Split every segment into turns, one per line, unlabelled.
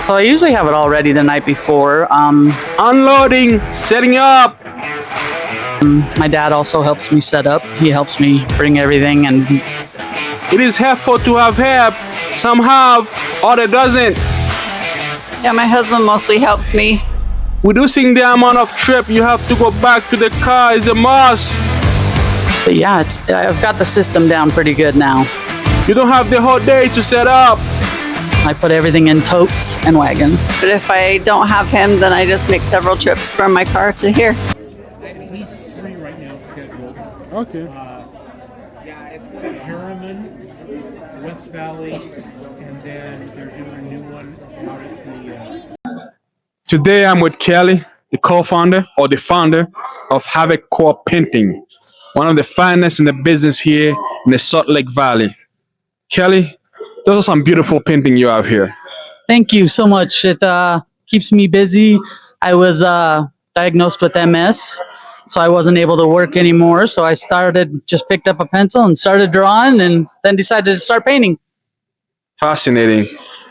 So I usually have it all ready the night before.
Unloading, setting up.
My dad also helps me set up. He helps me bring everything, and
It is helpful to have help. Some have, other doesn't.
Yeah, my husband mostly helps me.
Reducing the amount of trip you have to go back to the car is a must.
but yeah, I've got the system down pretty good now.
You don't have the whole day to set up.
I put everything in totes and wagons.
But if I don't have him, then I just make several trips from my car to here.
At least 3 right now scheduled.
Okay.
Harriman, West Valley, and then they're doing a new one out at the.
Today I'm with Kelly, the co-founder or the founder of Havoc Core Painting, one of the finest in the business here in the Salt Lake Valley. Kelly, those are some beautiful painting you have here.
Thank you so much. It keeps me busy. I was diagnosed with MS, so I wasn't able to work anymore. So I just picked up a pencil and started drawing, and then decided to start painting.
Fascinating.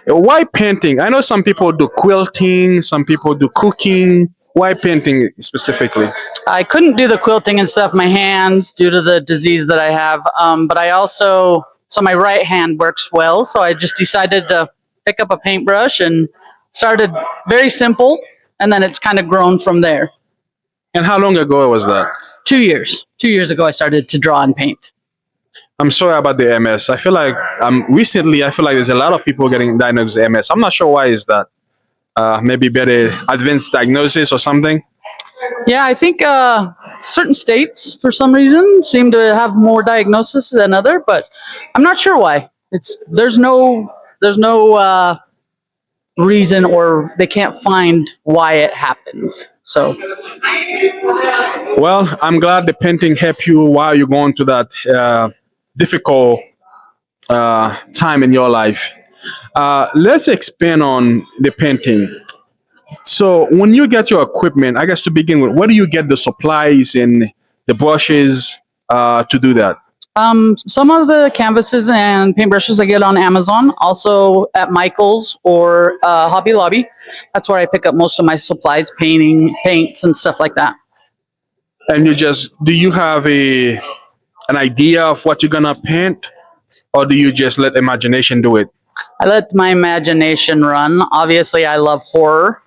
Why painting? I know some people do quilting, some people do cooking. Why painting specifically?
I couldn't do the quilting and stuff, my hands, due to the disease that I have. But I also, so my right hand works well. So I just decided to pick up a paintbrush and started very simple. And then it's kind of grown from there.
And how long ago was that?
2 years. 2 years ago, I started to draw and paint.
I'm sorry about the MS. I feel like recently I feel like there's a lot of people getting diagnosed with MS. I'm not sure why is that. Maybe better advanced diagnosis or something.
Yeah, I think certain states, for some reason, seem to have more diagnosis than other, but I'm not sure why. There's no reason, or they can't find why it happens. So
Well, I'm glad the painting helped you while you're going through that difficult time in your life. Let's expand on the painting. So, when you get your equipment, I guess to begin with, where do you get the supplies and the brushes to do that?
some of the canvases and paintbrushes I get on Amazon, also at Michael's or Hobby Lobby. That's where I pick up most of my supplies, paints, and stuff like that.
And do you have an idea of what you're gonna paint, or do you just let imagination do it?
I let my imagination run. Obviously, I love horror.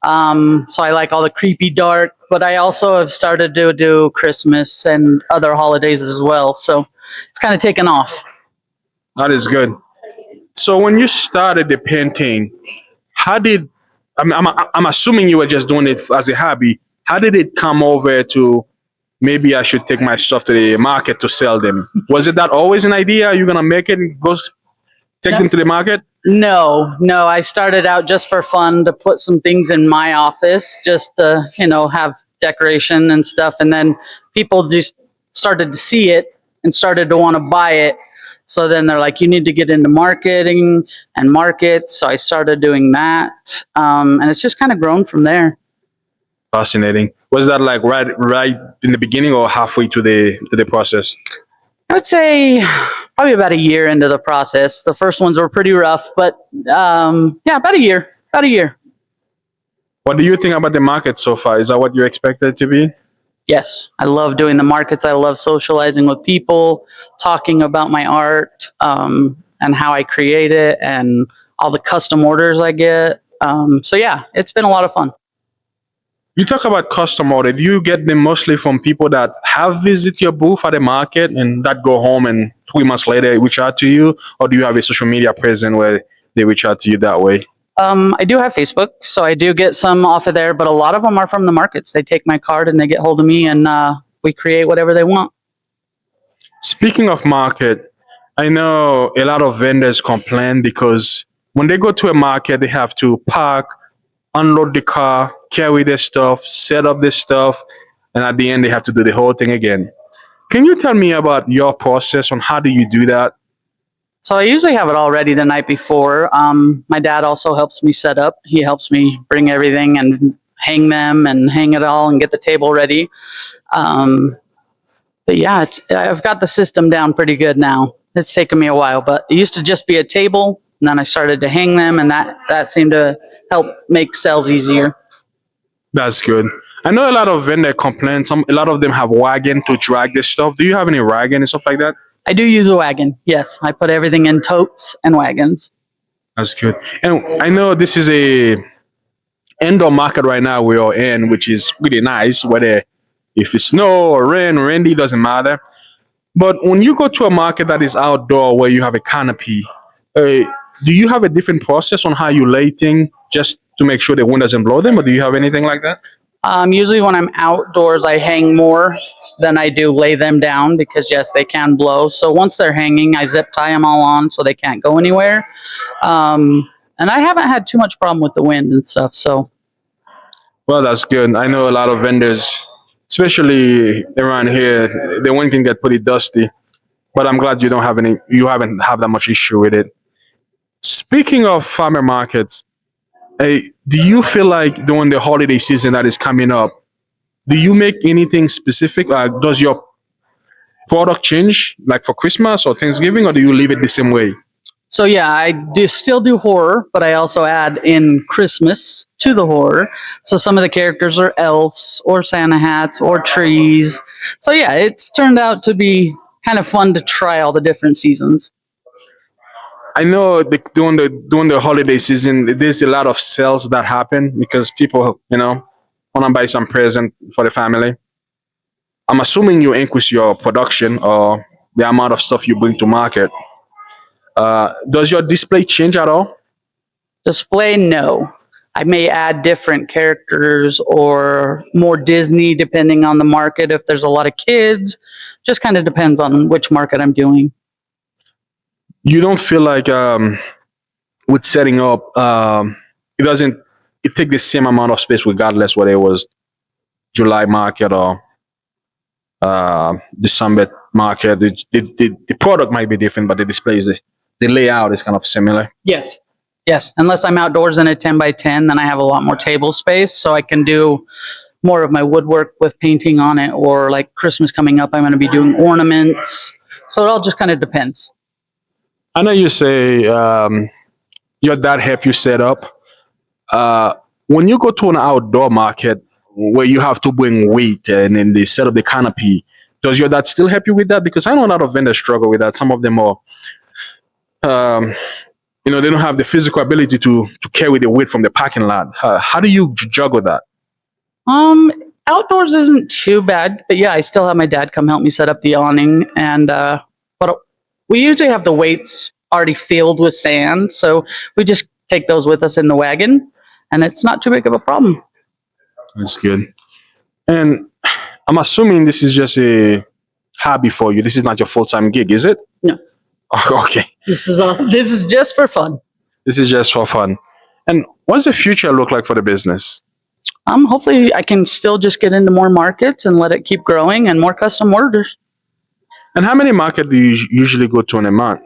So I like all the creepy dark, but I also have started to do Christmas and other holidays as well. So it's kind of taken off.
That is good. So when you started the painting, how did I'm assuming you were just doing it as a hobby. How did it come over to maybe I should take my stuff to the market to sell them? Was it that always an idea? You're gonna make it and take them to the market?
No, I started out just for fun to put some things in my office, just to, have decoration and stuff. And then people just started to see it and started to want to buy it. So then they're like, you need to get into marketing and markets. So I started doing that. And it's just kind of grown from there.
Fascinating. Was that like right in the beginning or halfway to the process?
I would say probably about a year into the process. The first ones were pretty rough, but yeah, about a year.
What do you think about the market so far? Is that what you expected it to be?
Yes, I love doing the markets. I love socializing with people, talking about my art, and how I create it, and all the custom orders I get. So yeah, it's been a lot of fun.
You talk about custom order. Do you get them mostly from people that have visited your booth at the market and that go home and 3 months later reach out to you? Or do you have a social media presence where they reach out to you that way?
I do have Facebook, so I do get some off of there, but a lot of them are from the markets. They take my card and they get hold of me, and we create whatever they want.
Speaking of market, I know a lot of vendors complain because when they go to a market, they have to park, unload the car, carry their stuff, set up their stuff, and at the end they have to do the whole thing again. Can you tell me about your process on how do you do that?
So I usually have it all ready the night before. My dad also helps me set up. He helps me bring everything and hang them and hang it all and get the table ready. But yeah, I've got the system down pretty good now. It's taken me a while, but it used to just be a table And then I started to hang them, and that seemed to help make sales easier.
That's good. I know a lot of vendor complain. A lot of them have wagon to drag this stuff. Do you have any wagon and stuff like that?
I do use a wagon. Yes, I put everything in totes and wagons.
That's good. And I know this is a indoor market right now we are in, which is really nice. Whether if it's snow or rain or windy, doesn't matter. But when you go to a market that is outdoor where you have a canopy, do you have a different process on how you lay things just to make sure the wind doesn't blow them, or do you have anything like that?
Usually when I'm outdoors, I hang more than I do lay them down because yes, they can blow. So once they're hanging, I zip tie them all on so they can't go anywhere. And I haven't had too much problem with the wind and stuff. So
Well, that's good. I know a lot of vendors, especially around here, the wind can get pretty dusty. But I'm glad you haven't have that much issue with it. Speaking of farmer markets, do you feel like during the holiday season that is coming up, do you make anything specific? Does your product change, like for Christmas or Thanksgiving, or do you leave it the same way?
So yeah, I do still do horror, but I also add in Christmas to the horror. So some of the characters are elves or Santa hats or trees. So yeah, it's turned out to be kind of fun to try all the different seasons.
I know during the holiday season, there's a lot of sales that happen because people, want to buy some present for the family. I'm assuming you increase your production or the amount of stuff you bring to market. Does your display change at all?
Display, no. I may add different characters or more Disney depending on the market. If there's a lot of kids, just kind of depends on which market I'm doing.
You don't feel like with setting up, it take the same amount of space regardless whether it was July market or December market. The product might be different, but the displays, the layout is kind of similar.
Yes. Yes. Unless I'm outdoors in a 10 by 10, then I have a lot more table space. So I can do more of my woodwork with painting on it, or like Christmas coming up, I'm going to be doing ornaments. So it all just kind of depends.
I know you say your dad helped you set up. When you go to an outdoor market where you have to bring weight and then they set up the canopy, does your dad still help you with that? Because I know a lot of vendors struggle with that. Some of them are, they don't have the physical ability to carry the weight from the parking lot. How do you juggle that?
Outdoors isn't too bad, but yeah, I still have my dad come help me set up the awning, and but we usually have the weights already filled with sand, so we just take those with us in the wagon, and it's not too big of a problem.
That's good. And I'm assuming this is just a hobby for you. This is not your full-time gig, is it?
No.
Okay.
This is just for fun.
This is just for fun. And what's the future look like for the business?
Hopefully I can still just get into more markets and let it keep growing and more custom orders.
And how many markets do you usually go to in a month?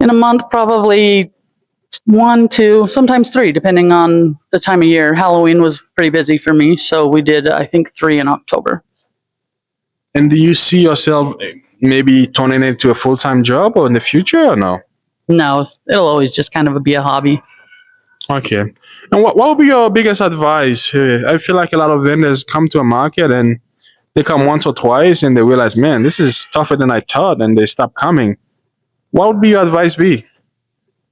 In a month, probably 1, 2, sometimes 3, depending on the time of year. Halloween was pretty busy for me, so we did, I think, 3 in October.
And do you see yourself maybe turning it into a full-time job or in the future, or no?
No, it'll always just kind of be a hobby.
Okay. And what would be your biggest advice? I feel like a lot of vendors come to a market and they come once or twice and they realize, man, this is tougher than I thought, and they stop coming. What would be your advice be?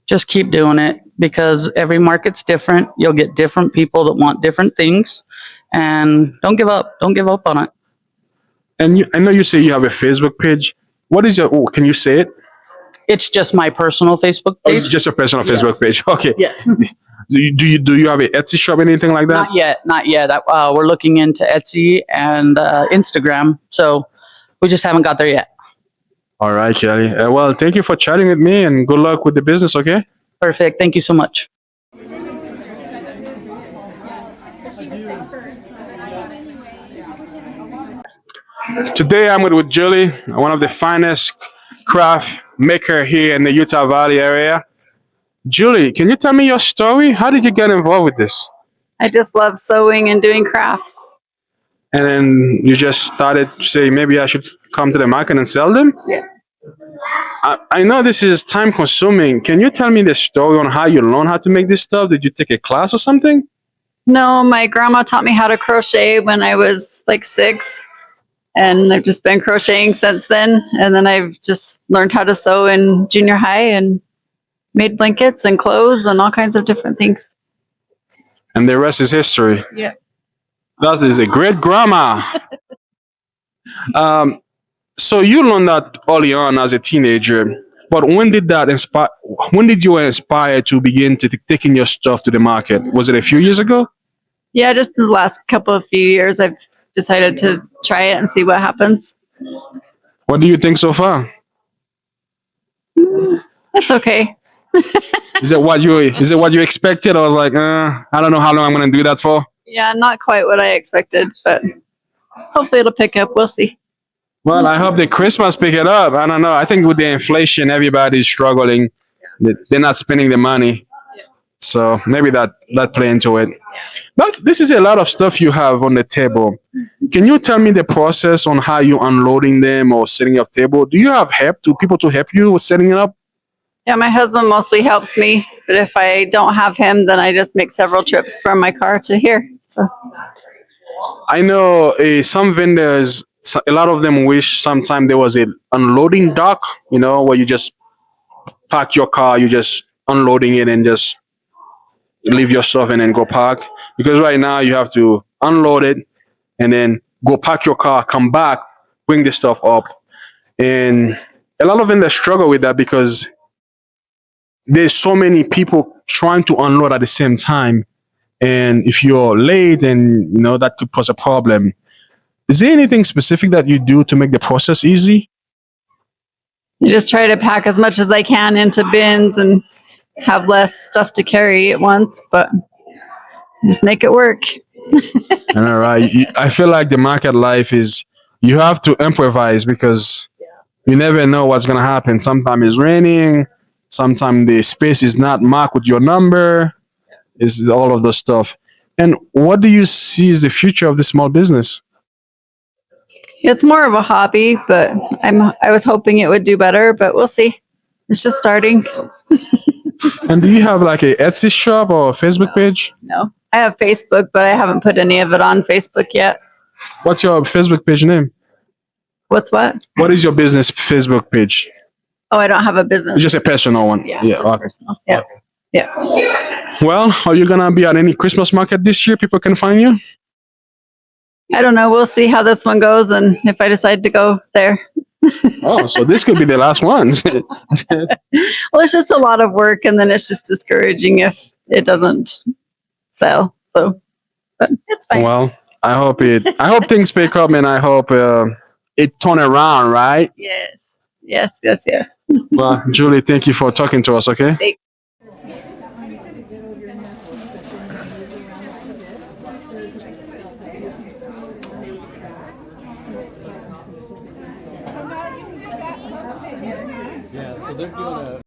Just keep doing it, because every market's different. You'll get different people that want different things, and don't give up. Don't give up on it.
And I know you say you have a Facebook page. What is can you say it?
It's just my personal Facebook
Oh,
page.
it's just a personal Facebook page. Okay.
Yes.
Do you have an Etsy shop, anything like that?
Not yet. We're looking into Etsy and Instagram, so we just haven't got there yet.
All right, Kelly. Well, thank you for chatting with me, and good luck with the business, okay?
Perfect. Thank you so much.
Today I'm with Julie, one of the finest craft maker here in the Utah Valley area. Julie, can you tell me your story? How did you get involved with this?
I just love sewing and doing crafts.
And then you just started to say, maybe I should come to the market and sell them?
Yeah.
I know this is time consuming. Can you tell me the story on how you learned how to make this stuff? Did you take a class or something?
No, my grandma taught me how to crochet when I was like 6. And I've just been crocheting since then. And then I've just learned how to sew in junior high and made blankets and clothes and all kinds of different things.
And the rest is history.
Yeah.
That is a great grandma. Um, so you learned that early on as a teenager. But when did that inspire? When did you inspire to begin to taking your stuff to the market? Was it a few years ago?
Yeah, just the last couple of few years, I've decided to try it and see what happens.
What do you think so far?
It's okay.
Is it what you expected? I was like, I don't know how long I'm gonna do that for.
Yeah, not quite what I expected, but hopefully it'll pick up. We'll see.
Well, I hope the Christmas pick it up. I don't know. I think with the inflation, everybody's struggling. They're not spending the money, so maybe that play into it. But this is a lot of stuff you have on the table. Can you tell me the process on how you unloading them or setting up table? Do you have help? Do people to help you with setting it up?
Yeah, my husband mostly helps me, but if I don't have him, then I just make several trips from my car to here. So
I know some vendors, a lot of them wish sometime there was a unloading dock, where you just park your car, you just unloading it and just leave your stuff and then go park. Because right now you have to unload it and then go park your car, come back, bring the stuff up. And a lot of vendors struggle with that because there's so many people trying to unload at the same time. And if you're late, and that could cause a problem. Is there anything specific that you do to make the process easy?
I just try to pack as much as I can into bins and have less stuff to carry at once, but just make it work.
All right. I feel like the market life is you have to improvise because you never know what's going to happen. Sometimes it's raining. Sometimes the space is not marked with your number. It's all of the stuff. And what do you see is the future of the small business?
It's more of a hobby, but I was hoping it would do better, but we'll see. It's just starting.
And do you have like a Etsy shop or a Facebook page?
No, I have Facebook, but I haven't put any of it on Facebook yet.
What's your Facebook page name?
What's what?
What is your business Facebook page?
Oh, I don't have a business.
It's just a personal one.
Yeah,
Yeah.
just
Okay.
personal. Yeah. Yeah.
Well, are you gonna be at any Christmas market this year? People can find you.
I don't know. We'll see how this one goes and if I decide to go there.
Oh, so this could be the last one.
Well, it's just a lot of work and then it's just discouraging if it doesn't sell. So, but it's fine.
Well, I hope things pick up, and I hope it turn around, right?
Yes. Yes, yes, yes.
Well, Julie, thank you for talking to us. Okay.
Yeah, so they're doing a